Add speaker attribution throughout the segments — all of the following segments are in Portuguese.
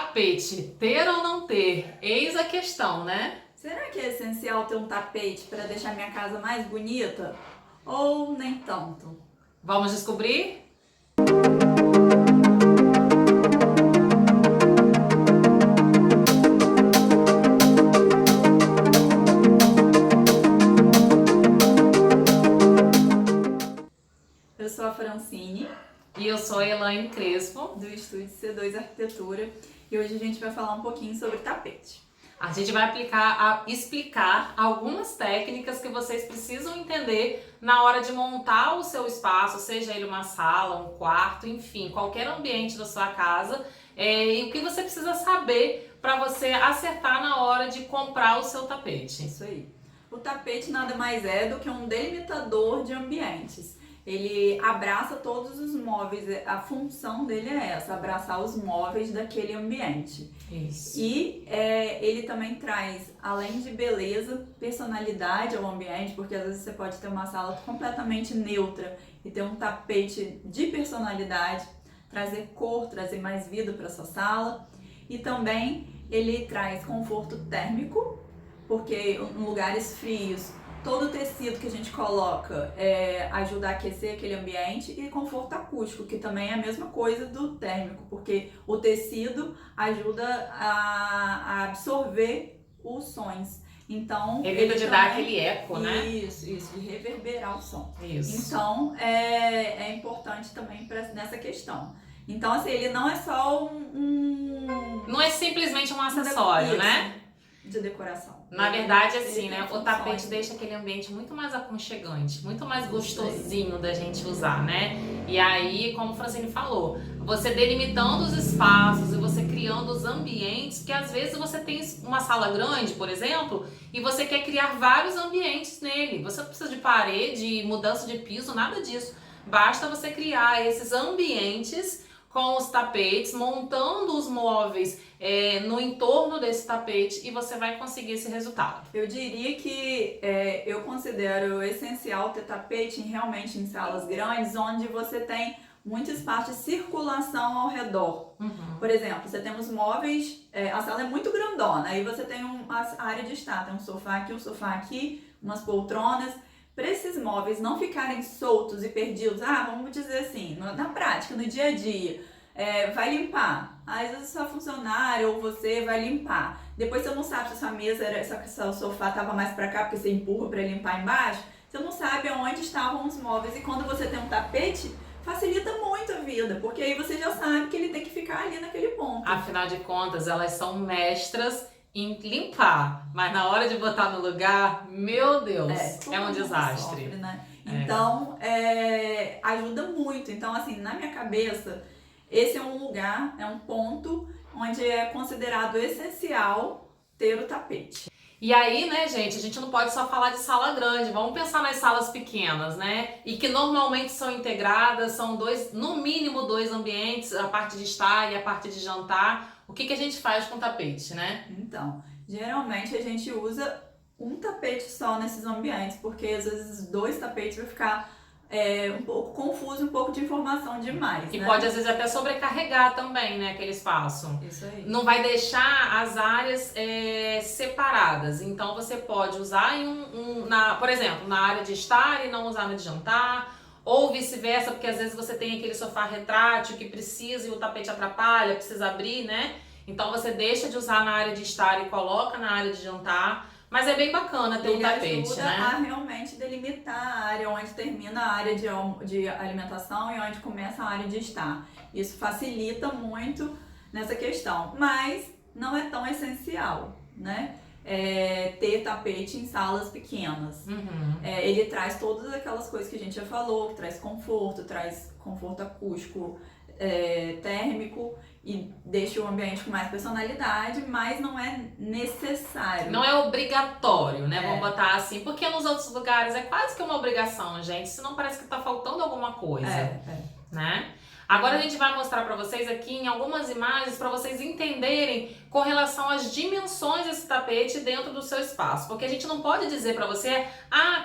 Speaker 1: Tapete, ter ou não ter? Eis a questão, né?
Speaker 2: Será que é essencial ter um tapete para deixar minha casa mais bonita? Ou nem tanto?
Speaker 1: Vamos descobrir?
Speaker 2: Eu sou a Francine,
Speaker 1: E eu sou a Elaine Crespo.
Speaker 2: do estúdio C2 Arquitetura, e hoje a gente vai falar um pouquinho sobre tapete.
Speaker 1: A gente vai explicar algumas técnicas que vocês precisam entender na hora de montar o seu espaço, seja ele uma sala, um quarto, enfim, qualquer ambiente da sua casa, e o que você precisa saber para você acertar na hora de comprar o seu tapete.
Speaker 2: Isso aí. O tapete nada mais é do que um delimitador de ambientes. Ele abraça todos os móveis, a função dele é essa, abraçar os móveis daquele ambiente.
Speaker 1: Isso.
Speaker 2: E ele também traz, além de beleza, personalidade ao ambiente, porque às vezes você pode ter uma sala completamente neutra e ter um tapete de personalidade, trazer cor, trazer mais vida para sua sala. E também ele traz conforto térmico, porque em lugares frios, todo o tecido que a gente coloca ajuda a aquecer aquele ambiente, e conforto acústico, que também é a mesma coisa do térmico, porque o tecido ajuda a absorver os sons. Então,
Speaker 1: Evita de dar aquele eco, né?
Speaker 2: Isso, de reverberar o som.
Speaker 1: Isso.
Speaker 2: Então, é importante também nessa questão. Então, assim, ele não é só
Speaker 1: Não é simplesmente um acessório, né?
Speaker 2: De decoração.
Speaker 1: Na verdade,
Speaker 2: Ele
Speaker 1: assim,
Speaker 2: tem
Speaker 1: né? O
Speaker 2: funções.
Speaker 1: tapete deixa aquele ambiente muito mais aconchegante, muito mais gostosinho da gente usar, né? E aí, como a Francine falou, você delimitando os espaços e você criando os ambientes, que às vezes você tem uma sala grande, por exemplo, e você quer criar vários ambientes nele. Você não precisa de parede, mudança de piso, nada disso. Basta você criar esses ambientes com os tapetes, montando os móveis no entorno desse tapete, e você vai conseguir esse resultado.
Speaker 2: Eu diria que eu considero essencial ter tapete realmente em salas grandes, onde você tem muito espaço de circulação ao redor.
Speaker 1: Uhum.
Speaker 2: Por exemplo, você tem os móveis, a sala é muito grandona, aí você tem uma área de estar, tem um sofá aqui, umas poltronas. Para esses móveis não ficarem soltos e perdidos, vamos dizer assim, na prática, no dia a dia, vai limpar. Às vezes sua funcionária ou você vai limpar. Depois você não sabe se sua mesa, se seu sofá estava mais para cá, porque você empurra para limpar embaixo. Você não sabe onde estavam os móveis. E quando você tem um tapete, facilita muito a vida, porque aí você já sabe que ele tem que ficar ali naquele ponto.
Speaker 1: Afinal de contas, elas são mestras em limpar, mas na hora de botar no lugar, meu Deus, é um desastre.
Speaker 2: Sofre, né? Então, ajuda muito. Então, assim, na minha cabeça, esse é um lugar, é um ponto onde é considerado essencial ter o tapete.
Speaker 1: E aí, né, gente, a gente não pode só falar de sala grande, vamos pensar nas salas pequenas, né? E que normalmente são integradas, são no mínimo dois ambientes, a parte de estar e a parte de jantar. O que a gente faz com o tapete, né?
Speaker 2: Então, geralmente a gente usa um tapete só nesses ambientes, porque às vezes dois tapetes vai ficar um pouco confuso, um pouco de informação demais,
Speaker 1: E
Speaker 2: né?
Speaker 1: pode às vezes até sobrecarregar também, né, aquele espaço.
Speaker 2: Isso aí.
Speaker 1: Não vai deixar as áreas separadas. Então você pode usar por exemplo, na área de estar e não usar na de jantar. Ou vice-versa, porque às vezes você tem aquele sofá retrátil que precisa e o tapete atrapalha, precisa abrir, né? Então você deixa de usar na área de estar e coloca na área de jantar. Mas é bem bacana ter um tapete,
Speaker 2: ajuda
Speaker 1: né?
Speaker 2: a realmente delimitar a área onde termina a área de alimentação e onde começa a área de estar. Isso facilita muito nessa questão, mas não é tão essencial, né? Ter tapete em salas pequenas.
Speaker 1: Uhum.
Speaker 2: Ele traz todas aquelas coisas que a gente já falou, traz conforto acústico, térmico, e deixa o ambiente com mais personalidade, mas não é necessário.
Speaker 1: Não é obrigatório, né? Vamos botar assim, porque nos outros lugares é quase que uma obrigação, gente, senão parece que tá faltando alguma coisa, né? Agora a gente vai mostrar para vocês aqui em algumas imagens para vocês entenderem com relação às dimensões desse tapete dentro do seu espaço. Porque a gente não pode dizer para você,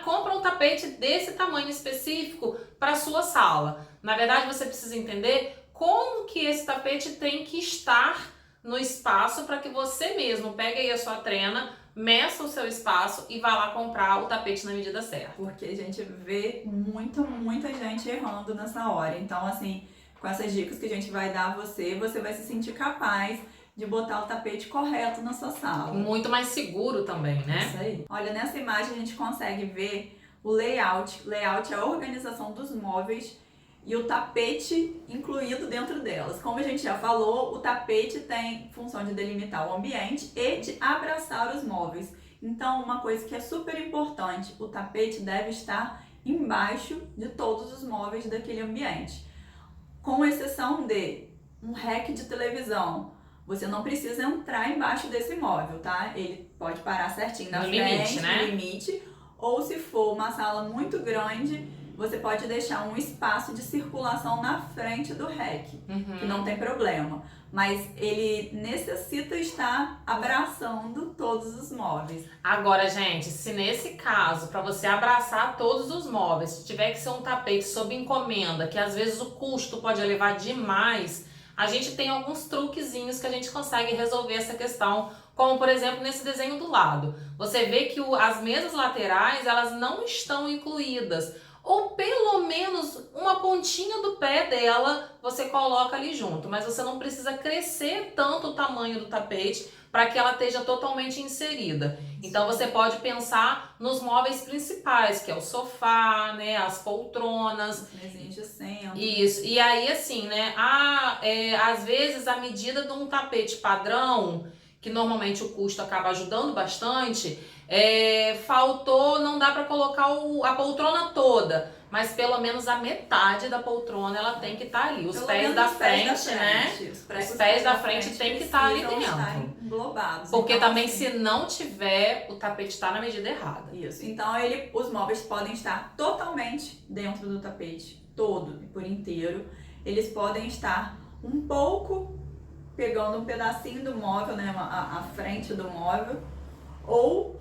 Speaker 1: compra um tapete desse tamanho específico para sua sala. Na verdade, você precisa entender como que esse tapete tem que estar no espaço para que você mesmo pegue aí a sua trena, meça o seu espaço e vá lá comprar o tapete na medida certa.
Speaker 2: Porque a gente vê muita gente errando nessa hora. Então, assim, com essas dicas que a gente vai dar a você, você vai se sentir capaz de botar o tapete correto na sua sala.
Speaker 1: Muito mais seguro também, né?
Speaker 2: Isso aí. Olha, nessa imagem a gente consegue ver o layout. Layout é a organização dos móveis e o tapete incluído dentro delas. Como a gente já falou, o tapete tem função de delimitar o ambiente e de abraçar os móveis. Então, uma coisa que é super importante, o tapete deve estar embaixo de todos os móveis daquele ambiente. Com exceção de um rack de televisão. Você não precisa entrar embaixo desse móvel, tá? Ele pode parar certinho na frente,
Speaker 1: limite, né?
Speaker 2: No limite. Ou se for uma sala muito grande, você pode deixar um espaço de circulação na frente do rack, que não tem problema. Mas ele necessita estar abraçando todos os móveis.
Speaker 1: Agora, gente, se nesse caso, para você abraçar todos os móveis, se tiver que ser um tapete sob encomenda, que às vezes o custo pode elevar demais, a gente tem alguns truquezinhos que a gente consegue resolver essa questão, como por exemplo nesse desenho do lado. Você vê que as mesas laterais, elas não estão incluídas, ou pelo menos uma pontinha do pé dela você coloca ali junto, mas você não precisa crescer tanto o tamanho do tapete para que ela esteja totalmente inserida. Então você pode pensar nos móveis principais, que é o sofá, né, as poltronas,
Speaker 2: Mesinhas de centro.
Speaker 1: isso. E aí assim, né, às vezes a medida de um tapete padrão, que normalmente o custo acaba ajudando bastante, faltou, não dá para colocar a poltrona toda, mas pelo menos a metade da poltrona ela tem que estar ali. Os pés da frente, né? Os pés da frente tem que estar ali dentro.
Speaker 2: Englobados.
Speaker 1: Porque
Speaker 2: então,
Speaker 1: também
Speaker 2: assim,
Speaker 1: se não tiver, o tapete está na medida errada.
Speaker 2: Isso. Então os móveis podem estar totalmente dentro do tapete, todo e por inteiro. Eles podem estar um pouco pegando um pedacinho do móvel, né, a frente do móvel, ou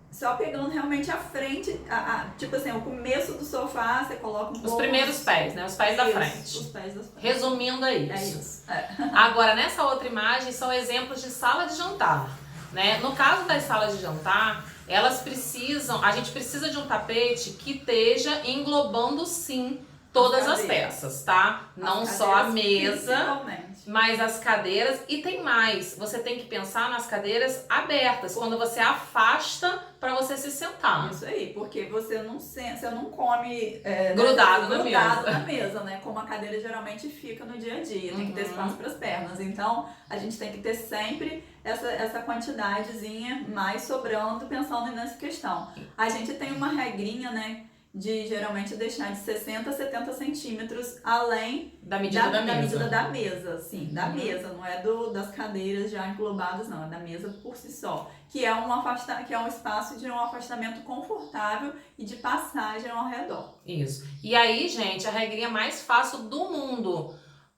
Speaker 2: só pegando realmente a frente, tipo assim, o começo do sofá, você coloca um pouco...
Speaker 1: Os primeiros pés, né? Os pés da frente.
Speaker 2: Os pés das frente.
Speaker 1: Resumindo, é isso.
Speaker 2: É isso.
Speaker 1: Agora, nessa outra imagem, são exemplos de sala de jantar, né? No caso das salas de jantar, a gente precisa de um tapete que esteja englobando, sim, todas as peças, tá? Não só a mesa, mas as cadeiras. E tem mais, você tem que pensar nas cadeiras abertas, quando você afasta para você se sentar.
Speaker 2: Isso aí, porque você não come
Speaker 1: grudado
Speaker 2: na mesa, né? Como a cadeira geralmente fica no dia a dia, tem que ter espaço para as pernas. Então, a gente tem que ter sempre essa quantidadezinha mais sobrando, pensando nessa questão. A gente tem uma regrinha, né? De geralmente deixar de 60 a 70 centímetros além
Speaker 1: da medida
Speaker 2: da mesa, sim, da mesa, não é das cadeiras já englobadas, não, é da mesa por si só, que é um espaço de um afastamento confortável e de passagem ao redor.
Speaker 1: Isso. E aí, gente, a regrinha mais fácil do mundo: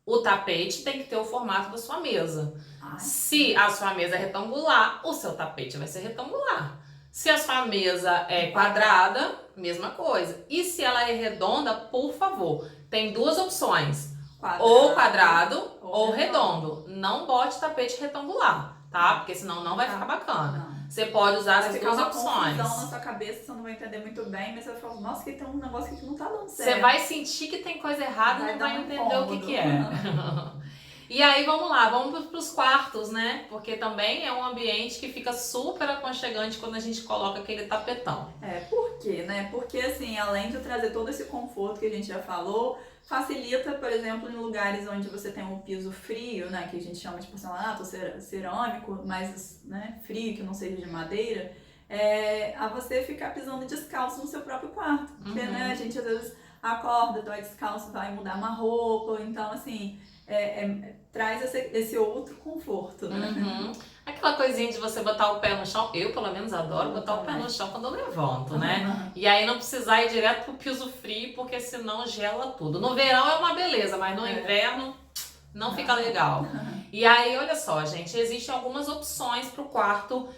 Speaker 1: o tapete tem que ter o formato da sua mesa. Se a sua mesa é retangular, o seu tapete vai ser retangular. Se a sua mesa é quadrada, mesma coisa. E se ela é redonda, por favor, tem duas opções. Ou quadrado ou redondo. Não bote tapete retangular, tá? Porque senão não vai ficar bacana. Você pode usar as duas opções.
Speaker 2: Vai ficar na sua cabeça, você não vai entender muito bem, mas você vai falar, nossa, que tem um negócio aqui que não tá dando certo.
Speaker 1: Você vai sentir que tem coisa errada e não vai entender o que é. E aí, vamos lá, vamos para os quartos, né? Porque também é um ambiente que fica super aconchegante quando a gente coloca aquele tapetão.
Speaker 2: Por quê, né? Porque, assim, além de trazer todo esse conforto que a gente já falou, facilita, por exemplo, em lugares onde você tem um piso frio, né? Que a gente chama de porcelanato, cerâmico, mas frio, que não seja de madeira, a você ficar pisando descalço no seu próprio quarto. Porque, né, a gente às vezes acorda, vai descalço, vai mudar uma roupa, então, assim... traz esse outro conforto, né?
Speaker 1: Aquela coisinha de você botar o pé no chão. Eu, pelo menos, adoro botar o pé no chão quando eu levanto, né? E aí não precisar ir direto pro piso frio, porque senão gela tudo. No verão é uma beleza, mas no inverno não fica legal. E aí, olha só, gente, existem algumas opções pro quarto,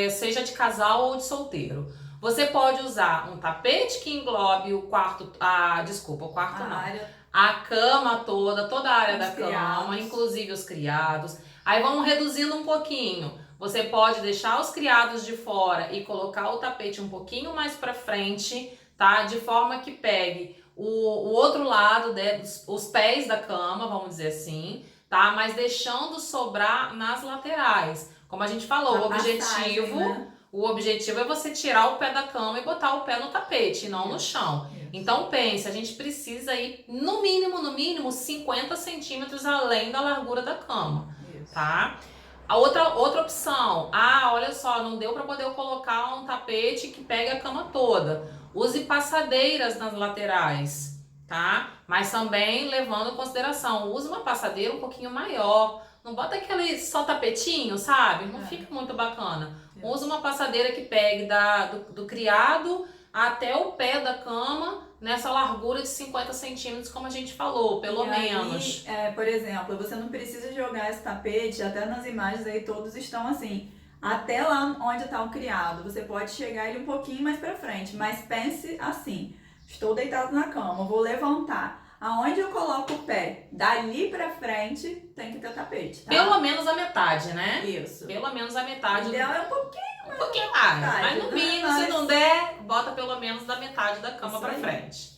Speaker 1: seja de casal ou de solteiro. Você pode usar um tapete que englobe o quarto... o quarto não. a cama toda a área
Speaker 2: Os
Speaker 1: da cama,
Speaker 2: criados.
Speaker 1: inclusive os criados. Aí vamos reduzindo um pouquinho. Você pode deixar os criados de fora e colocar o tapete um pouquinho mais para frente, tá? De forma que pegue o outro lado, né, os pés da cama, vamos dizer assim, tá? Mas deixando sobrar nas laterais. Como a gente falou,
Speaker 2: A passagem, né?
Speaker 1: o objetivo é você tirar o pé da cama e botar o pé no tapete, e não no chão.
Speaker 2: Isso.
Speaker 1: Então pense, a gente precisa ir no mínimo 50 centímetros além da largura da cama,
Speaker 2: Isso.
Speaker 1: tá? A outra opção, olha só, não deu para poder colocar um tapete que pegue a cama toda. Use passadeiras nas laterais, tá? Mas também levando em consideração, use uma passadeira um pouquinho maior. Não bota aquele só tapetinho, sabe? Não fica muito bacana. Use uma passadeira que pegue do criado até o pé da cama, nessa largura de 50 centímetros, como a gente falou, pelo menos.
Speaker 2: Aí, por exemplo, você não precisa jogar esse tapete, até nas imagens aí todos estão assim, até lá onde está o criado. Você pode chegar ele um pouquinho mais para frente, mas pense assim, estou deitado na cama, vou levantar. Aonde eu coloco o pé, dali pra frente, tem que ter tapete, tá?
Speaker 1: Pelo menos a metade, né?
Speaker 2: Isso.
Speaker 1: Pelo menos a metade.
Speaker 2: O ideal é um pouquinho
Speaker 1: mais.
Speaker 2: metade,
Speaker 1: Mas no mínimo, se não der, bota pelo menos da metade da cama pra frente.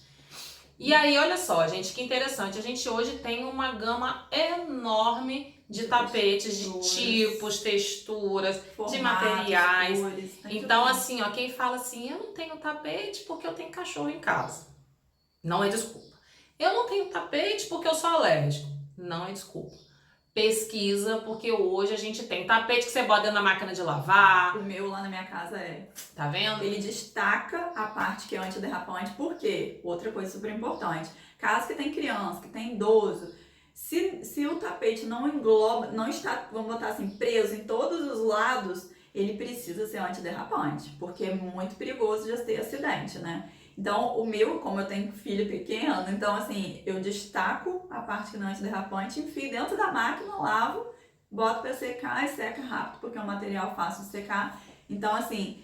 Speaker 1: E aí, olha só, gente, que interessante. A gente hoje tem uma gama enorme de tapetes, de tipos, texturas,
Speaker 2: formatos,
Speaker 1: de materiais.
Speaker 2: cores,
Speaker 1: Então, assim, ó, quem fala assim, eu não tenho tapete porque eu tenho cachorro em casa. Não é desculpa. Eu não tenho tapete porque eu sou alérgico. Não é desculpa. Pesquisa, porque hoje a gente tem tapete que você bota dentro da máquina de lavar.
Speaker 2: O meu lá na minha casa
Speaker 1: Tá vendo?
Speaker 2: ele destaca a parte que é antiderrapante, por quê? Outra coisa super importante. Caso que tem criança, que tem idoso, se o tapete não engloba, não está, vamos botar assim, preso em todos os lados, ele precisa ser antiderrapante, porque é muito perigoso de ter acidente, né? Então, o meu, como eu tenho filho pequeno, então assim, eu destaco a parte que não é antiderrapante, enfio dentro da máquina, lavo, boto para secar e seca rápido, porque é um material fácil de secar. Então, assim,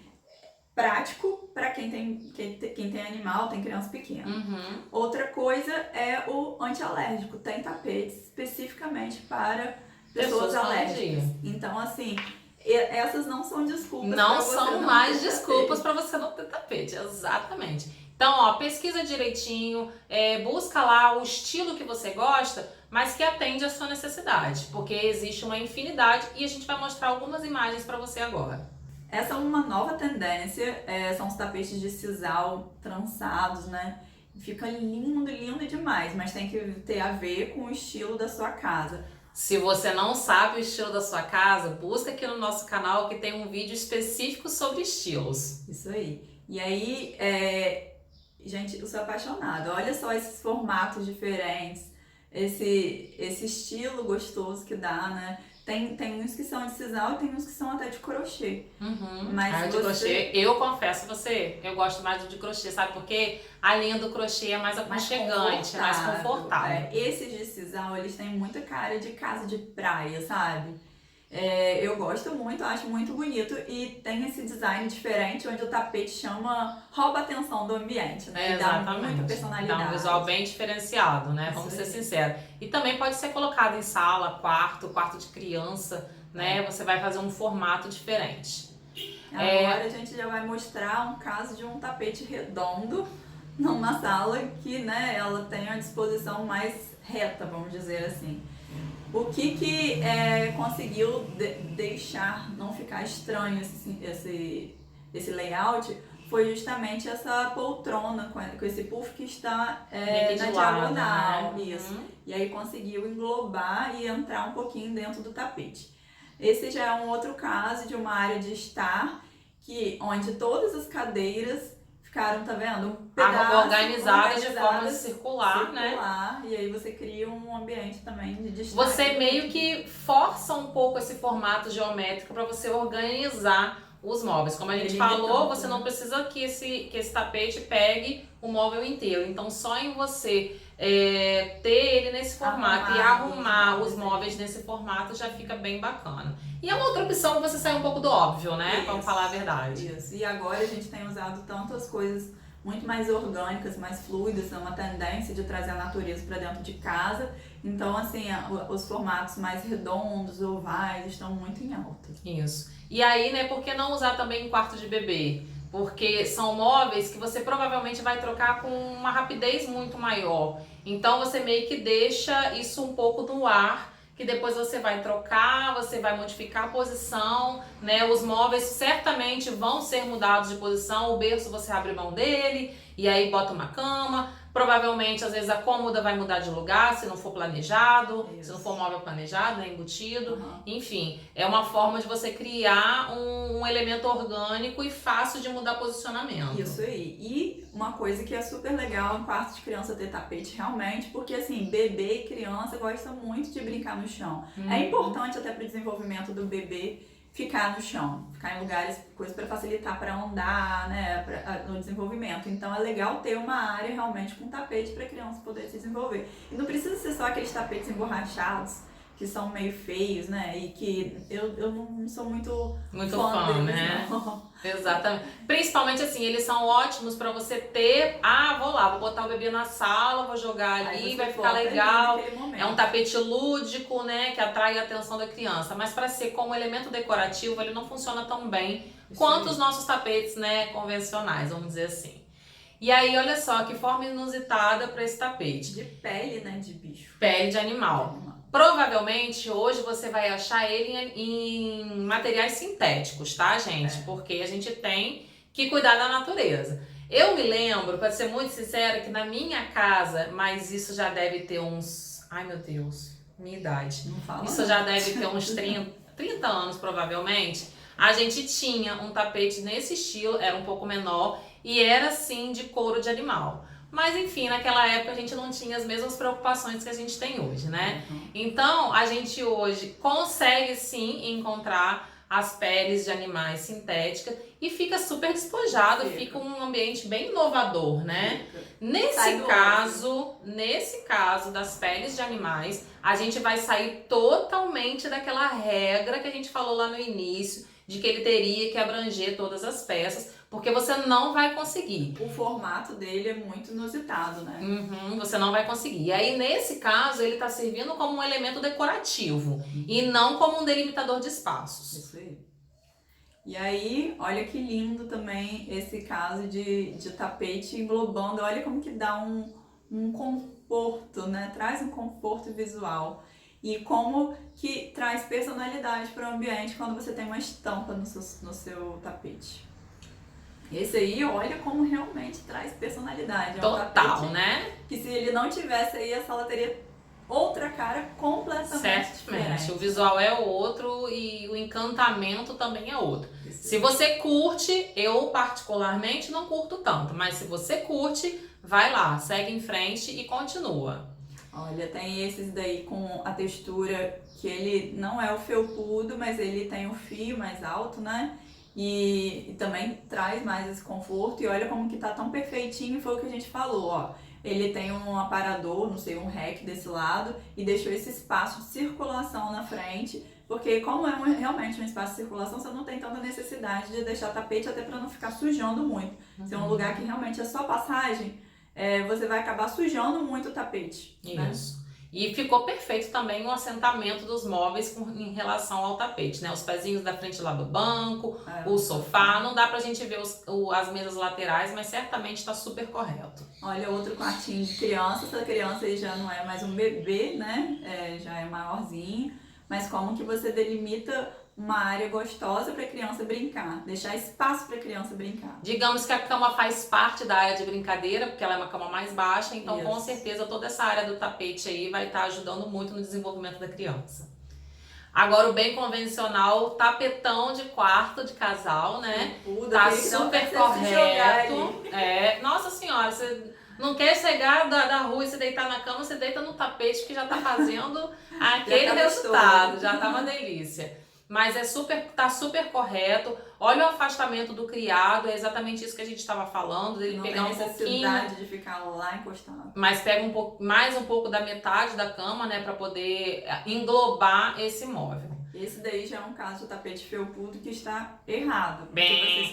Speaker 2: prático para quem tem animal, tem criança pequena.
Speaker 1: Uhum.
Speaker 2: Outra coisa é o antialérgico. Tem tapetes especificamente para pessoas alérgicas. Então, assim, essas não são desculpas.
Speaker 1: Não são mais desculpas para você não ter tapete, exatamente. Então, ó, pesquisa direitinho, busca lá o estilo que você gosta, mas que atende à sua necessidade, porque existe uma infinidade e a gente vai mostrar algumas imagens para você agora.
Speaker 2: Essa é uma nova tendência, são os tapetes de sisal trançados, né? Fica lindo demais, mas tem que ter a ver com o estilo da sua casa.
Speaker 1: Se você não sabe o estilo da sua casa, busca aqui no nosso canal que tem um vídeo específico sobre estilos.
Speaker 2: Isso aí. E aí, gente, eu sou apaixonada. Olha só esses formatos diferentes, esse estilo gostoso que dá, né? Tem uns que são de sisal e tem uns que são até de crochê.
Speaker 1: Uhum.
Speaker 2: Mas
Speaker 1: de crochê, eu confesso a você, eu gosto mais do de crochê, sabe por quê? A linha do crochê é mais aconchegante, mais confortável.
Speaker 2: Esses de sisal, eles têm muita cara de casa de praia, sabe? Eu gosto muito, acho muito bonito e tem esse design diferente onde o tapete rouba a atenção do ambiente, né?
Speaker 1: Exatamente.
Speaker 2: Dá muita personalidade.
Speaker 1: Dá um visual bem diferenciado, né? Vamos ser sinceros. E também pode ser colocado em sala, quarto de criança, né? Você vai fazer um formato diferente.
Speaker 2: Agora a gente já vai mostrar um caso de um tapete redondo numa sala que, né, ela tem a disposição mais reta, vamos dizer assim. O que conseguiu deixar não ficar estranho esse layout foi justamente essa poltrona com esse puff que está na diagonal.
Speaker 1: Né?
Speaker 2: Isso. E aí conseguiu englobar e entrar um pouquinho dentro do tapete. Esse já é um outro caso de uma área de estar onde todas as cadeiras ficaram, tá vendo?
Speaker 1: Organizadas de forma circular, né?
Speaker 2: E aí você cria um ambiente também de destaque.
Speaker 1: Você meio que força um pouco esse formato geométrico para você organizar os móveis. Como a gente falou, você não precisa que esse tapete pegue o móvel inteiro. Então, só em você ter ele nesse formato e arrumar os móveis nesse formato já fica bem bacana. E é uma outra opção você sair um pouco do óbvio, né?
Speaker 2: Isso,
Speaker 1: vamos falar a verdade.
Speaker 2: Isso. E agora a gente tem usado tantas coisas muito mais orgânicas, mais fluidas, é uma tendência de trazer a natureza para dentro de casa. Então, assim, os formatos mais redondos, ovais, estão muito em alta.
Speaker 1: Isso. E aí, né, por que não usar também em quarto de bebê? Porque são móveis que você provavelmente vai trocar com uma rapidez muito maior. Então você meio que deixa isso um pouco no ar, que depois você vai trocar, você vai modificar a posição, né? Os móveis certamente vão ser mudados de posição, o berço você abre mão dele e aí bota uma cama. Provavelmente, às vezes, a cômoda vai mudar de lugar se não for planejado, se não for móvel planejado, né, embutido. Enfim, é uma forma de você criar um elemento orgânico e fácil de mudar posicionamento.
Speaker 2: Isso aí. E uma coisa que é super legal em quarto de criança ter tapete realmente, porque assim, bebê e criança gostam muito de brincar no chão. É importante até para o desenvolvimento do bebê ficar no chão, ficar em lugares, coisas para facilitar para andar, né, no desenvolvimento. Então é legal ter uma área realmente com tapete para a criança poder se desenvolver. E não precisa ser só aqueles tapetes emborrachados, que são meio feios, né, e que eu não sou muito fã deles,
Speaker 1: né?
Speaker 2: Não.
Speaker 1: Exatamente. Principalmente assim, eles são ótimos para você ter, vou botar o bebê na sala, vou jogar ali, vai ficar legal. É um tapete lúdico, né, que atrai a atenção da criança, mas para ser como elemento decorativo, ele não funciona tão bem quanto os nossos tapetes, né, convencionais, vamos dizer assim. E aí, olha só que forma inusitada para esse tapete.
Speaker 2: De pele, né, de bicho.
Speaker 1: Pele de animal. Provavelmente hoje você vai achar ele em materiais sintéticos, tá, gente? Porque a gente tem que cuidar da natureza. Eu me lembro, para ser muito sincera, que na minha casa, mas isso já deve ter uns... Ai, meu Deus, minha idade.
Speaker 2: Não fala
Speaker 1: isso já deve ter uns 30 anos, provavelmente. A gente tinha um tapete nesse estilo, era um pouco menor, e era, sim, de couro de animal. Mas enfim, naquela época a gente não tinha as mesmas preocupações que a gente tem hoje, né? Então, a gente hoje consegue sim encontrar as peles de animais sintéticas e fica super despojado, fica um ambiente bem inovador, né? Nesse caso das peles de animais, a gente vai sair totalmente daquela regra que a gente falou lá no início, de que ele teria que abranger todas as peças, porque você não vai conseguir.
Speaker 2: O formato dele é muito inusitado, né?
Speaker 1: Você não vai conseguir. E aí, nesse caso, ele está servindo como um elemento decorativo e não como um delimitador de espaços.
Speaker 2: Isso aí. E aí, olha que lindo também esse caso de tapete englobando. Olha como que dá um conforto, né? Traz um conforto visual. E como que traz personalidade para o ambiente quando você tem uma estampa no seu tapete. Esse aí, olha como realmente traz personalidade. É um
Speaker 1: Total,
Speaker 2: tapete,
Speaker 1: né?
Speaker 2: Que se ele não tivesse aí, a sala teria outra cara completamente diferente.
Speaker 1: O visual é outro e o encantamento também é outro. Se você curte, eu particularmente não curto tanto, mas se você curte, vai lá, segue em frente e continua.
Speaker 2: Olha, tem esses daí com a textura que ele não é o felpudo, mas ele tem um fio mais alto, né? E também traz mais esse conforto. E olha como que tá tão perfeitinho, foi o que a gente falou, ó. Ele tem um aparador, não sei, um rack desse lado e deixou esse espaço de circulação na frente, porque como é realmente um espaço de circulação, você não tem tanta necessidade de deixar tapete até para não ficar sujando muito. Se é um lugar que realmente é só passagem, você vai acabar sujando muito o tapete.
Speaker 1: Isso. Né? E ficou perfeito também o assentamento dos móveis em relação ao tapete, né? Os pezinhos da frente lá do banco, o sofá. Não dá pra gente ver as mesas laterais, mas certamente está super correto.
Speaker 2: Olha, outro quartinho de criança. Essa criança aí já não é mais um bebê, né? Já é maiorzinho. Mas como que você delimita uma área gostosa para a criança brincar, deixar espaço para a criança brincar.
Speaker 1: Digamos que a cama faz parte da área de brincadeira, porque ela é uma cama mais baixa, então com certeza toda essa área do tapete aí vai estar ajudando muito no desenvolvimento da criança. Agora o bem convencional, tapetão de quarto de casal, né? Tá super correto. Nossa senhora, você não quer chegar da rua e se deitar na cama, você deita no tapete que já tá fazendo aquele resultado, já tá uma delícia. Mas tá super correto. Olha o afastamento do criado, é exatamente isso que a gente estava falando, dele
Speaker 2: não
Speaker 1: pegar
Speaker 2: tem
Speaker 1: um pouquinho.
Speaker 2: Necessidade de ficar lá encostado.
Speaker 1: Mas pega mais um pouco da metade da cama, né, para poder englobar esse móvel.
Speaker 2: Esse daí já é um caso de tapete felpudo que está errado. Porque
Speaker 1: Bem.
Speaker 2: vocês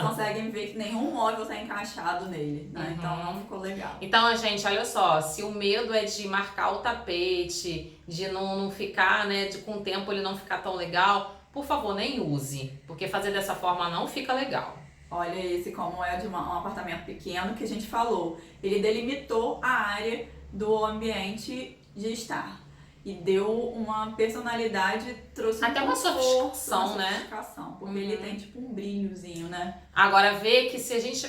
Speaker 2: conseguem ver que nenhum móvel está encaixado nele, né? Então não ficou legal.
Speaker 1: Então, gente, olha só, se o medo é de marcar o tapete, de não ficar, né, de com o tempo ele não ficar tão legal, por favor, nem use, porque fazer dessa forma não fica legal.
Speaker 2: Olha esse como é de um apartamento pequeno que a gente falou. Ele delimitou a área do ambiente de estar. E deu uma personalidade, trouxe
Speaker 1: até uma sofisticação, né?
Speaker 2: Porque ele tem tipo um brilhozinho, né?
Speaker 1: Agora vê que se a gente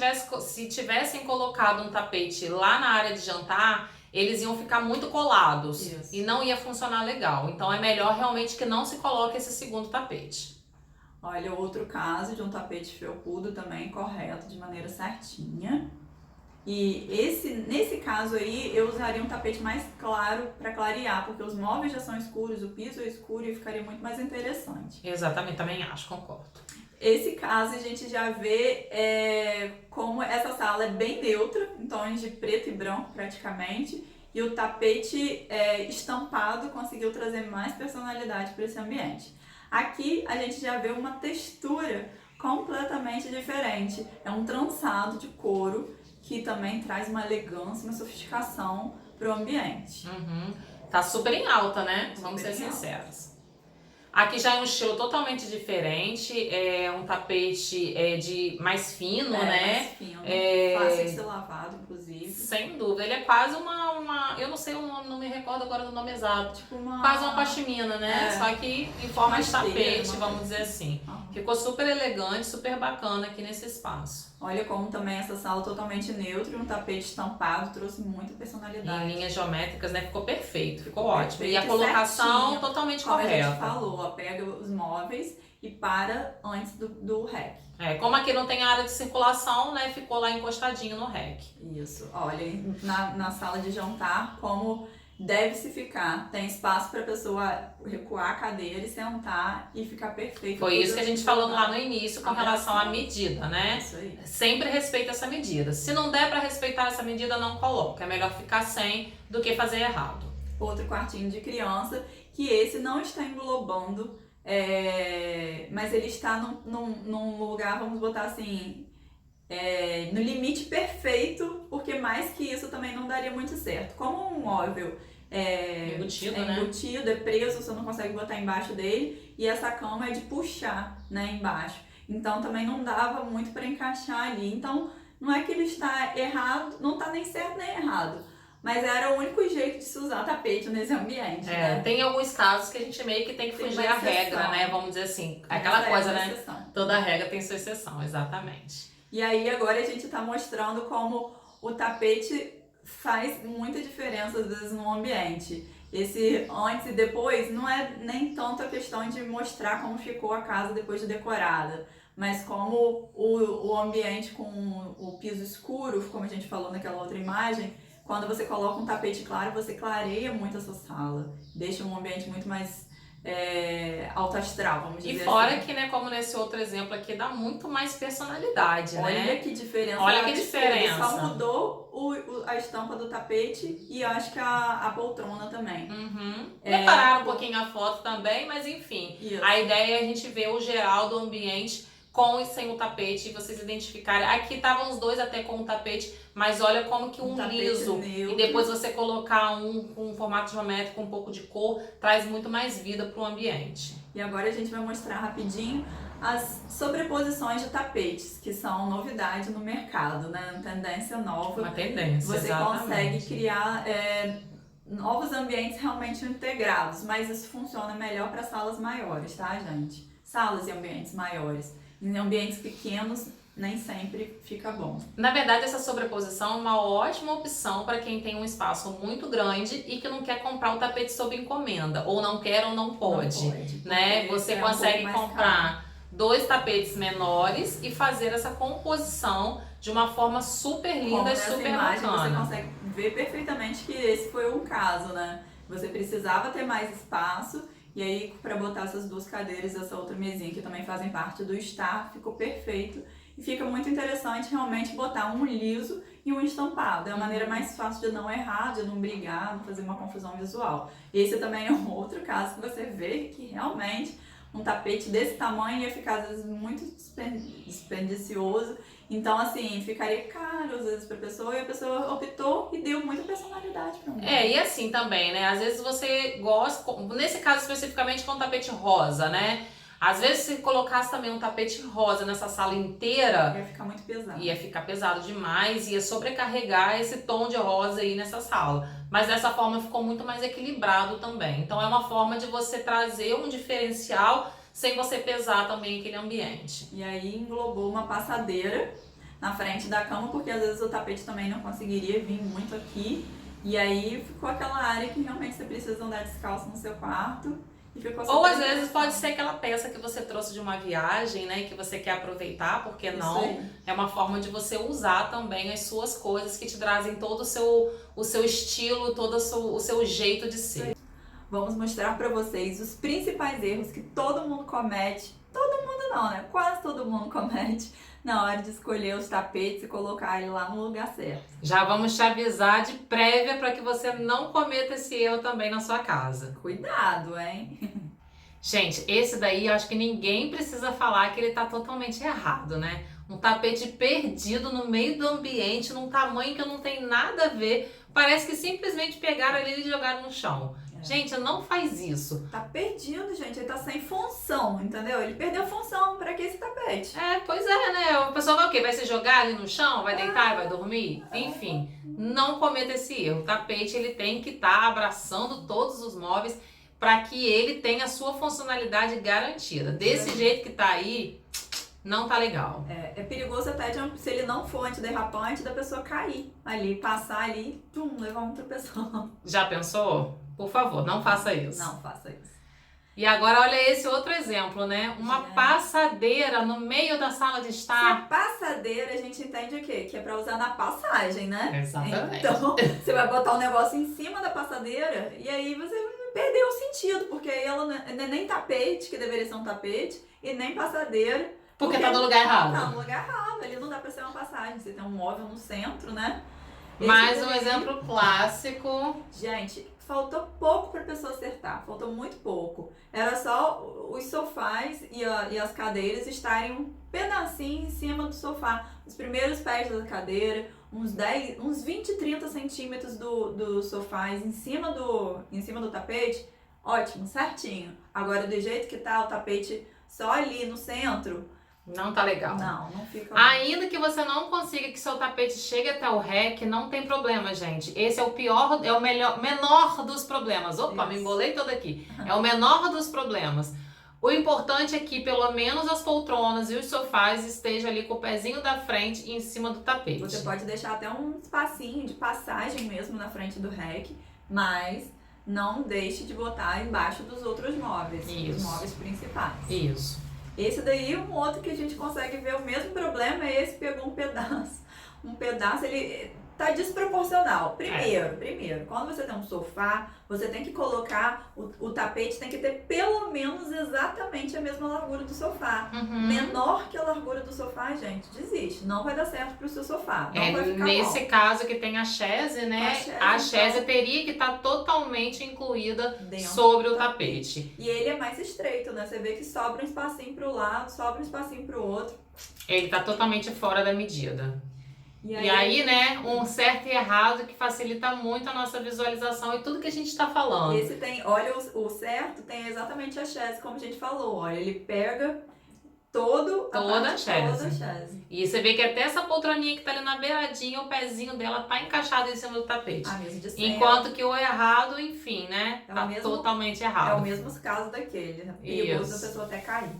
Speaker 1: tivessem colocado um tapete lá na área de jantar, eles iam ficar muito colados.
Speaker 2: Isso.
Speaker 1: E não ia funcionar legal. Então é melhor realmente que não se coloque esse segundo tapete.
Speaker 2: Olha, outro caso de um tapete felpudo também correto, de maneira certinha. E nesse caso aí, eu usaria um tapete mais claro para clarear, porque os móveis já são escuros, o piso é escuro e ficaria muito mais interessante.
Speaker 1: Exatamente, também acho, concordo.
Speaker 2: Esse caso a gente já vê como essa sala é bem neutra, em tons de preto e branco praticamente, e o tapete estampado conseguiu trazer mais personalidade para esse ambiente. Aqui a gente já vê uma textura completamente diferente, é um trançado de couro, que também traz uma elegância, uma sofisticação para o ambiente.
Speaker 1: Tá super em alta, né? Vamos ser
Speaker 2: Super em alta.
Speaker 1: sinceros. Aqui já é um estilo totalmente diferente, é um tapete de mais fino, né?
Speaker 2: Mais fino, fácil de ser lavado, inclusive.
Speaker 1: Sem dúvida, ele é quase eu não sei o nome, não me recordo agora do nome exato.
Speaker 2: Tipo
Speaker 1: Quase uma pashmina, né? Só que em forma de tapete, vamos dizer assim. Ficou super elegante, super bacana aqui nesse espaço.
Speaker 2: Olha como também essa sala totalmente neutra e um tapete estampado trouxe muita personalidade.
Speaker 1: Em linhas geométricas, né? Ficou perfeito, ficou ótimo.
Speaker 2: Perfeito,
Speaker 1: E a colocação
Speaker 2: certinho,
Speaker 1: totalmente
Speaker 2: como
Speaker 1: correta.
Speaker 2: a gente falou, ó, pega os móveis e para antes do rack.
Speaker 1: Como aqui não tem área de circulação, né? Ficou lá encostadinho no rack.
Speaker 2: Isso. Olha, na sala de jantar, como deve se ficar. Tem espaço para a pessoa recuar a cadeira e sentar e ficar perfeito.
Speaker 1: Foi isso que a gente falou lá no início com relação à medida, né?
Speaker 2: Isso aí.
Speaker 1: Sempre respeita essa medida. Se não der para respeitar essa medida, não coloca. É melhor ficar sem do que fazer errado.
Speaker 2: Outro quartinho de criança, que esse não está englobando, mas ele está num lugar, vamos botar assim, no limite perfeito, porque mais que isso também não daria muito certo. Como um móvel
Speaker 1: embutido,
Speaker 2: embutido, é preso, você não consegue botar embaixo dele, e essa cama é de puxar, né, embaixo. Então também não dava muito para encaixar ali. Então não é que ele está errado, não está nem certo nem errado, mas era o único jeito de se usar tapete nesse ambiente, né?
Speaker 1: Tem alguns casos que a gente meio que tem que fugir à regra, né? Vamos dizer assim, aquela coisa, né?
Speaker 2: Exceção.
Speaker 1: Toda regra tem sua exceção, exatamente.
Speaker 2: E aí agora a gente está mostrando como o tapete faz muita diferença às vezes no ambiente. Esse antes e depois não é nem tanto a questão de mostrar como ficou a casa depois de decorada, mas como o ambiente com o piso escuro, como a gente falou naquela outra imagem, quando você coloca um tapete claro, você clareia muito essa sala, deixa um ambiente muito mais alto astral, vamos dizer assim.
Speaker 1: E fora que, né, como nesse outro exemplo aqui, dá muito mais personalidade, né?
Speaker 2: Olha que diferença.
Speaker 1: Olha que diferença.
Speaker 2: Só mudou a estampa do tapete e eu acho que a poltrona também.
Speaker 1: Prepararam um pouquinho a foto também, mas enfim.
Speaker 2: Isso.
Speaker 1: A ideia é a gente ver o geral do ambiente com e sem o tapete e vocês identificarem. Aqui estavam os dois até com o tapete, mas olha como que um liso
Speaker 2: neutro.
Speaker 1: E depois você colocar um com um formato geométrico, um pouco de cor, traz muito mais vida para o ambiente.
Speaker 2: E agora a gente vai mostrar rapidinho as sobreposições de tapetes, que são novidade no mercado, né? Uma tendência nova.
Speaker 1: Uma tendência,
Speaker 2: Você
Speaker 1: exatamente.
Speaker 2: consegue criar novos ambientes realmente integrados, mas isso funciona melhor para salas maiores, tá, gente? Salas e ambientes maiores. Em ambientes pequenos, nem sempre fica bom.
Speaker 1: Na verdade, essa sobreposição é uma ótima opção para quem tem um espaço muito grande e que não quer comprar o tapete sob encomenda, ou não quer ou não pode, né? Você consegue comprar 2 tapetes menores e fazer essa composição de uma forma super linda e super bacana.
Speaker 2: Você consegue ver perfeitamente que esse foi um caso, né? Você precisava ter mais espaço. E aí, para botar essas 2 cadeiras e essa outra mesinha que também fazem parte do estar, ficou perfeito. E fica muito interessante realmente botar um liso e um estampado. É a maneira mais fácil de não errar, de não brigar, não fazer uma confusão visual. Esse também é um outro caso que você vê que realmente um tapete desse tamanho ia ficar, às vezes, muito dispendicioso. Então, assim, ficaria caro, às vezes, pra pessoa, e a pessoa optou e deu muita personalidade pra mim.
Speaker 1: E assim também, né? Às vezes você gosta, nesse caso especificamente com um tapete rosa, né? Às vezes se colocasse também um tapete rosa nessa sala inteira,
Speaker 2: Ia ficar muito pesado.
Speaker 1: ia ficar pesado demais, ia sobrecarregar esse tom de rosa aí nessa sala. Mas dessa forma ficou muito mais equilibrado também. Então é uma forma de você trazer um diferencial sem você pesar também aquele ambiente.
Speaker 2: E aí englobou uma passadeira na frente da cama, porque às vezes o tapete também não conseguiria vir muito aqui. E aí ficou aquela área que realmente você precisa andar descalço no seu quarto. E ficou
Speaker 1: Ou às
Speaker 2: super
Speaker 1: vezes pode ser aquela peça que você trouxe de uma viagem, né? E que você quer aproveitar, por que
Speaker 2: Isso
Speaker 1: não?
Speaker 2: aí.
Speaker 1: É uma forma de você usar também as suas coisas que te trazem todo o seu estilo, todo o seu jeito de ser.
Speaker 2: Vamos mostrar pra vocês os principais erros que todo mundo comete. Todo mundo não, né? Quase todo mundo comete na hora de escolher os tapetes e colocar ele lá no lugar certo.
Speaker 1: Já vamos te avisar de prévia para que você não cometa esse erro também na sua casa.
Speaker 2: Cuidado, hein?
Speaker 1: Gente, esse daí eu acho que ninguém precisa falar que ele tá totalmente errado, né? Um tapete perdido no meio do ambiente, num tamanho que não tem nada a ver. Parece que simplesmente pegaram ele e jogaram no chão. Gente, não faz isso.
Speaker 2: Tá perdido, gente. Ele tá sem função, entendeu? Ele perdeu função. Pra que esse tapete?
Speaker 1: Pois é, né? O pessoal vai o quê? Vai se jogar ali no chão? Vai deitar e vai dormir? Enfim, não cometa esse erro. O tapete, ele tem que estar abraçando todos os móveis para que ele tenha a sua funcionalidade garantida. Desse jeito que tá aí, não tá legal.
Speaker 2: É perigoso até se ele não for antiderrapante, da pessoa cair ali, passar ali, levar um tropeção.
Speaker 1: Já pensou? Por favor, não faça isso.
Speaker 2: Não faça isso.
Speaker 1: E agora olha esse outro exemplo, né? Uma passadeira no meio da sala de
Speaker 2: Se a
Speaker 1: estar.
Speaker 2: passadeira, a gente entende o quê? Que é pra usar na passagem, né?
Speaker 1: Exatamente.
Speaker 2: Então, você vai botar um negócio em cima da passadeira e aí você perdeu o sentido, porque aí ela não é nem tapete, que deveria ser um tapete, e nem passadeira.
Speaker 1: Porque tá no lugar errado.
Speaker 2: Tá no lugar errado, ali não dá pra ser uma passagem. Você tem um móvel no centro, né?
Speaker 1: Mais um exemplo clássico.
Speaker 2: Gente, faltou pouco pra pessoa acertar, faltou muito pouco. Era só os sofás e as cadeiras estarem um pedacinho em cima do sofá. Os primeiros pés da cadeira, uns 20, 30 centímetros do sofás em cima do tapete, ótimo, certinho. Agora, do jeito que tá o tapete só ali no centro,
Speaker 1: não tá legal.
Speaker 2: não fica.
Speaker 1: Ainda que você não consiga que seu tapete chegue até o REC, não tem problema, gente. Esse é o pior, é o menor dos problemas. Opa,
Speaker 2: Isso.
Speaker 1: me embolei toda aqui. É o menor dos problemas. O importante é que pelo menos as poltronas e os sofás estejam ali com o pezinho da frente em cima do tapete.
Speaker 2: Você pode deixar até um espacinho de passagem mesmo na frente do REC, mas não deixe de botar embaixo dos outros móveis,
Speaker 1: Isso.
Speaker 2: os móveis principais.
Speaker 1: Isso.
Speaker 2: Esse daí, um outro que a gente consegue ver o mesmo problema é esse, pegou um pedaço. Um pedaço, ele tá desproporcional. Primeiro, quando você tem um sofá, você tem que colocar, o tapete tem que ter pelo menos exatamente a mesma largura do sofá. Menor que a largura do sofá, gente, desiste. Não vai dar certo pro seu sofá. Não vai ficar
Speaker 1: Nesse
Speaker 2: bom.
Speaker 1: caso que tem a chaise, né? A chaise teria que estar totalmente incluída sobre o tapete.
Speaker 2: E ele é mais estreito, né? Você vê que sobra um espacinho pro lado, sobra um espacinho pro outro.
Speaker 1: Ele tá totalmente fora da medida.
Speaker 2: E
Speaker 1: aí, né, um certo e errado que facilita muito a nossa visualização e tudo que a gente tá falando.
Speaker 2: Esse tem, olha, o certo tem exatamente a chaise, como a gente falou. Olha, ele pega toda a chaise.
Speaker 1: E você vê que até essa poltroninha que tá ali na beiradinha, o pezinho dela tá encaixado em cima do tapete.
Speaker 2: A mesa de centro.
Speaker 1: Enquanto que o errado, enfim, né, tá totalmente errado.
Speaker 2: É o mesmo caso daquele, né? Perigoso da pessoa até cair.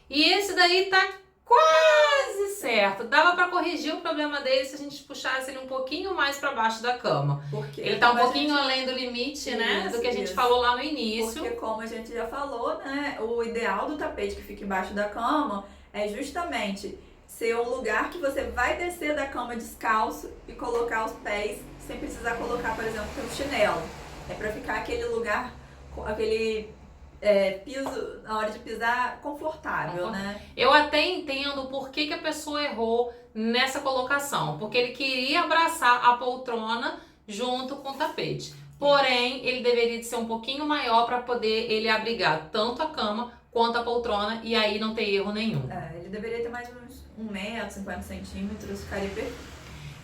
Speaker 1: E esse daí tá quase certo. Dava pra corrigir o problema dele se a gente puxasse ele um pouquinho mais pra baixo da cama.
Speaker 2: Porque
Speaker 1: ele tá um pouquinho além do limite, né? Do que a gente falou lá no início.
Speaker 2: Porque como a gente já falou, né? O ideal do tapete que fica embaixo da cama é justamente ser um lugar que você vai descer da cama descalço e colocar os pés sem precisar colocar, por exemplo, o chinelo. É pra ficar aquele lugar, aquele piso, na hora de pisar, confortável, né?
Speaker 1: Eu até entendo por que a pessoa errou nessa colocação, porque ele queria abraçar a poltrona junto com o tapete. Porém, ele deveria de ser um pouquinho maior para poder ele abrigar tanto a cama quanto a poltrona e aí não ter erro nenhum.
Speaker 2: Ele deveria ter mais ou menos 1 metro, 50 centímetros, ficaria perfeito.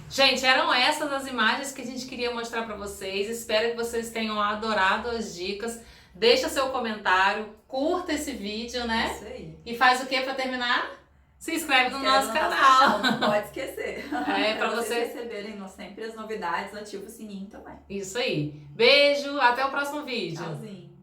Speaker 1: Gente, eram essas as imagens que a gente queria mostrar para vocês. Espero que vocês tenham adorado as dicas. Deixa seu comentário, curta esse vídeo, né?
Speaker 2: Isso aí.
Speaker 1: E faz o que para terminar? Se inscreve no nosso canal.
Speaker 2: Não pode esquecer.
Speaker 1: Para
Speaker 2: vocês receberem sempre as novidades, ativa o sininho também.
Speaker 1: Isso aí. Beijo, até o próximo vídeo.
Speaker 2: Tchauzinho.